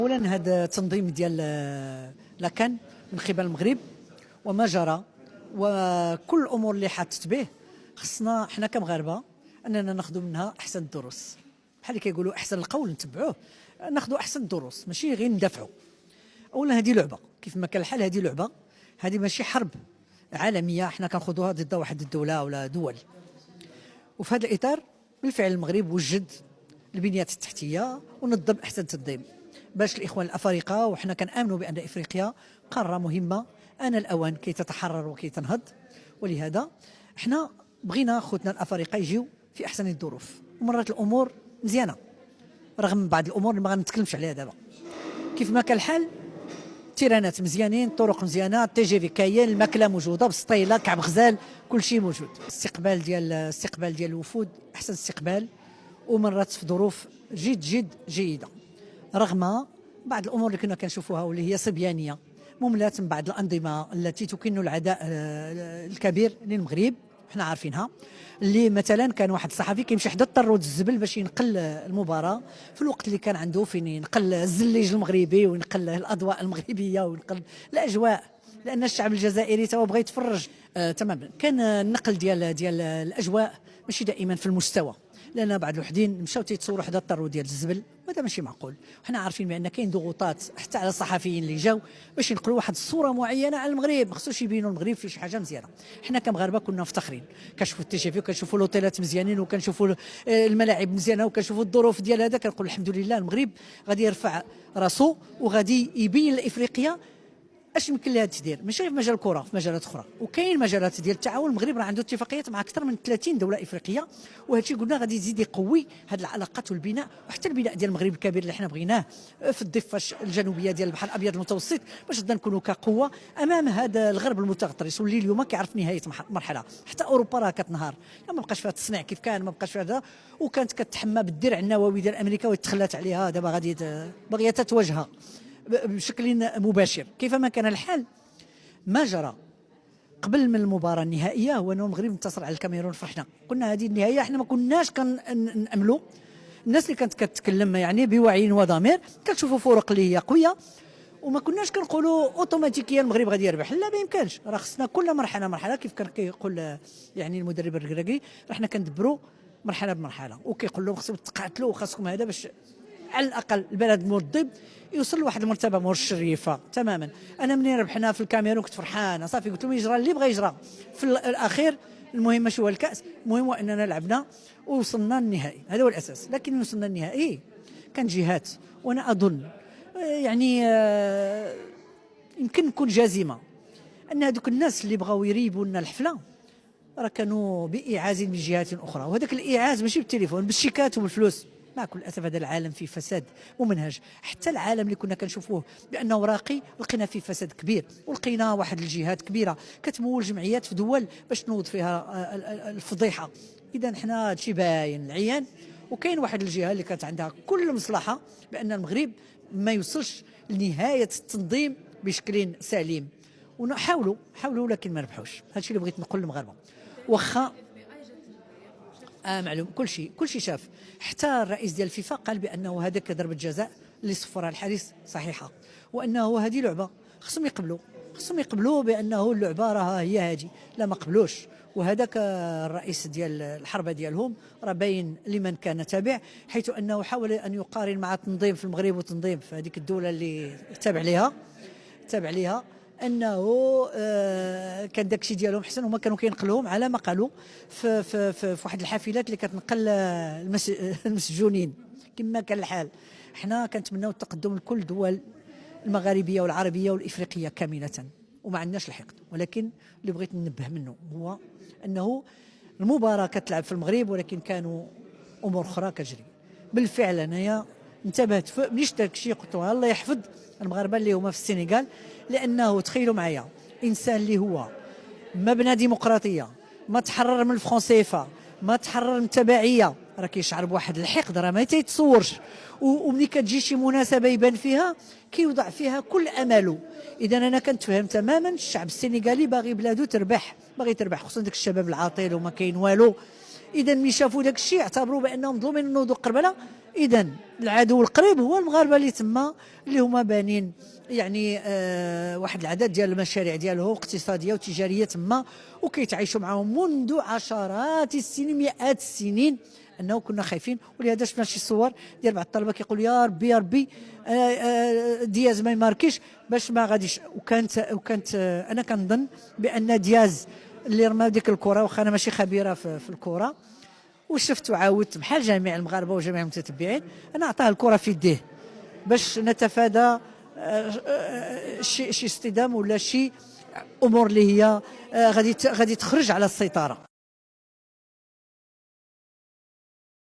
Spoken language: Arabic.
اولا هذا التنظيم ديال لاكان من قبل المغرب وما جرى وكل الامور اللي حاطت به، خصنا حنا كمغاربه اننا ناخذ منها احسن الدروس. بحال اللي كيقولوا احسن القول نتبعوه، ناخذ احسن الدروس ماشي غير ندافعوا. اولا هذه لعبه كيف ما كان الحال، هذه لعبه، هذه ماشي حرب عالميه حنا كنخوضوها ضد واحد الدوله ولا دول. وفي هذا الاطار بالفعل المغرب وجد البنيات التحتيه ونظم احسن تنظيم باش الاخوان الافارقه، وحنا كنامنوا بان افريقيا قاره مهمه آن الاوان كي تتحرر وكي تنهض. ولهذا حنا بغينا خوتنا الافارقه يجيو في احسن الظروف، ومرات الامور مزيانه رغم بعض الامور اللي ما غنتكلمش عليها دابا. كيف ما كان الحال تيرانات مزيانين، طرق مزيانه، تي جي في كاين، الماكله موجوده بسطيله، كعب غزال، كل شيء موجود. استقبال ديال الوفود احسن استقبال، ومرات في ظروف جد جيده رغم بعض الامور اللي كنا كنشوفوها واللي هي صبيانيه مملاة من بعض الانظمه التي تكن العداء الكبير للمغرب. حنا عارفينها، اللي مثلا كان واحد الصحفي كيمشي حدا الطرود الزبل باش ينقل المباراه في الوقت اللي كان عنده فين ينقل الزليج المغربي وينقل الاضواء المغربيه وينقل الاجواء، لان الشعب الجزائري توا بغى يتفرج. تماما كان النقل ديال الاجواء ماشي دائما في المستوى، لان بعض الوحدين مشاو تيتصوروا حدا الطرود ديال الزبل، وهذا ماشي معقول. وحنا عارفين بان كاين ضغوطات حتى على الصحفيين اللي جاو باش ينقلوا واحد الصوره معينه على المغرب، ما خصوش يبينوا المغرب في شي حاجه مزيانه. حنا كمغاربه كنا مفتخرين، كنشوفوا التي جي في وكنشوفوا الاوتيلات مزيانين وكنشوفوا الملاعب مزيانه وكنشوفوا الظروف ديال هذا، كنقول الحمد لله المغرب غادي يرفع راسو وغادي يبين لافريقيا اش يمكن لها تدير، ماشي غير في مجال الكره، في مجالات اخرى. وكاين مجالات ديال التعاون، المغرب راه عنده اتفاقيات مع اكثر من 30 دوله افريقيه، وهذا الشيء قلنا غادي يزيد يقوي هذه العلاقات والبناء، وحتى البناء ديال المغرب الكبير اللي حنا بغيناه في الضفه الجنوبيه ديال البحر الابيض المتوسط، باش نقدر نكونوا كقوه امام هذا الغرب المتغطرس واللي اليوم كيعرف نهايه مرحله. حتى اوروبا راه كتنهار، ما بقاش فيها التصنيع كيف كان، ما بقاش فيها هذا، وكانت كتحمى بالدرع النووي ديال امريكا وتخلات عليها، دابا غادي باغيه تتواجهها بشكل مباشر. كيفما كان الحال ما جرى قبل من المباراه النهائيه هو انه المغرب انتصر على الكاميرون. فرحنا، قلنا هذه النهائيه احنا ما كناش كنأملوا. الناس اللي كانت كتكلم يعني بوعي وضمير كتشوفوا فرق اللي هي قويه، وما كناش كنقولوا اوتوماتيكيا المغرب غادي يربح، لا ما يمكنش. راه خصنا كل مرحله كيف كان كيقول يعني المدرب الركراكي، راه حنا كندبروا مرحله بمرحله، وكيقول لهم خصكم تقاتلوا وخاصكم هذا باش على الاقل البلد المنظم يوصل لواحد المرتبه مشرفه تماما. انا منين ربحنا في الكاميرون كنت فرحان صافي، قلت لهم يجرى اللي بغى يجرى في الاخير. المهم ماشي هو الكاس، المهم هو اننا لعبنا ووصلنا للنهائي، هذا هو الاساس. لكن وصلنا للنهائي كان جهات، وانا اظن يعني يمكن نكون جازمه ان هذوك الناس اللي بغاو يريبوا لنا الحفله راه كانوا بايعاز من جهات اخرى، وهذاك الايعاز ماشي بالتليفون، بالشيكات وبالفلوس. مع كل اسف هذا العالم فيه فساد ممنهج، حتى العالم اللي كنا كنشوفوه بانه راقي لقينا فيه فساد كبير، ولقينا واحد الجهات كبيره كتمول جمعيات في دول باش تنوض فيها الفضيحه. اذا حنا هادشي باين العيان، وكاين واحد الجهه اللي كانت عندها كل مصلحه بان المغرب ما يوصلش لنهايه التنظيم بشكل سليم، ونحاولوا لكن ما ربحوش. هادشي اللي بغيت نقول للمغاربه. واخا معلوم كل شيء شاف، حتى الرئيس ديال الفيفا قال بانه هذاك ضربه جزاء اللي صفرها الحارس صحيحه، وانه هذه لعبه خصهم يقبلوا بانه اللعبه راه هي هذه. لا ما قبلوش، وهذاك الرئيس ديال الحربه ديالهم راه باين لمن كان تابع، حيث انه حاول ان يقارن مع التنظيم في المغرب وتنظيم في هذيك الدوله اللي تابع ليها انه كان داكشي ديالهم حسن. هما كانوا كينقلوهم على ما قالوا في واحد الحافلات اللي كتنقل المسجونين. كما كان الحال حنا كنتمناو التقدم لكل الدول المغاربيه والعربيه والافريقيه كامله، وما عندناش الحقد. ولكن اللي بغيت ننبه منه هو انه المباراه كتلعب في المغرب، ولكن كانوا امور اخرى كتجري. بالفعل انايا انتبهت مليش داكشي قلت الله يحفظ المغاربه اللي هما في السنغال، لانه تخيلوا معايا انسان اللي هو ما بنى ديمقراطيه، ما تحرر من الفرنسيفا، ما تحرر من التبعيه، راه كيشعر بواحد الحقد راه ما تيتصورش. وملي كتجي شي مناسبه يبان فيها كيوضع فيها كل امله. اذا انا كنتفهم تماما الشعب السنغالي باغي بلادو تربح، خصوصا داك الشباب العاطل وما كاين والو. اذا ملي شافوا داك الشيء اعتبروا بانهم مظلومين، نوضوا قربله اذا العدو القريب هو المغاربه اللي تما، اللي هما بانين يعني واحد العدد ديال المشاريع ديالهم اقتصاديه وتجاريه تما، وكيتعايشوا معهم منذ عشرات السنين، مئات السنين، انه كنا خايفين. ولهذا شفنا شي صور ديال بعض الطلبه كيقول يا ربي يا ربي دياز ما يماركيش باش ما غاديش. وكانت انا كنظن بان دياز اللي رمى ديك الكره، واخا انا ماشي خبيره في الكره، وشفت وعاودت بحال جميع المغاربه وجميع المتتبعين، انا عطاه الكره في يديه باش نتفادى شي اصطدام ولا شي امور اللي هي غادي تخرج على السيطره.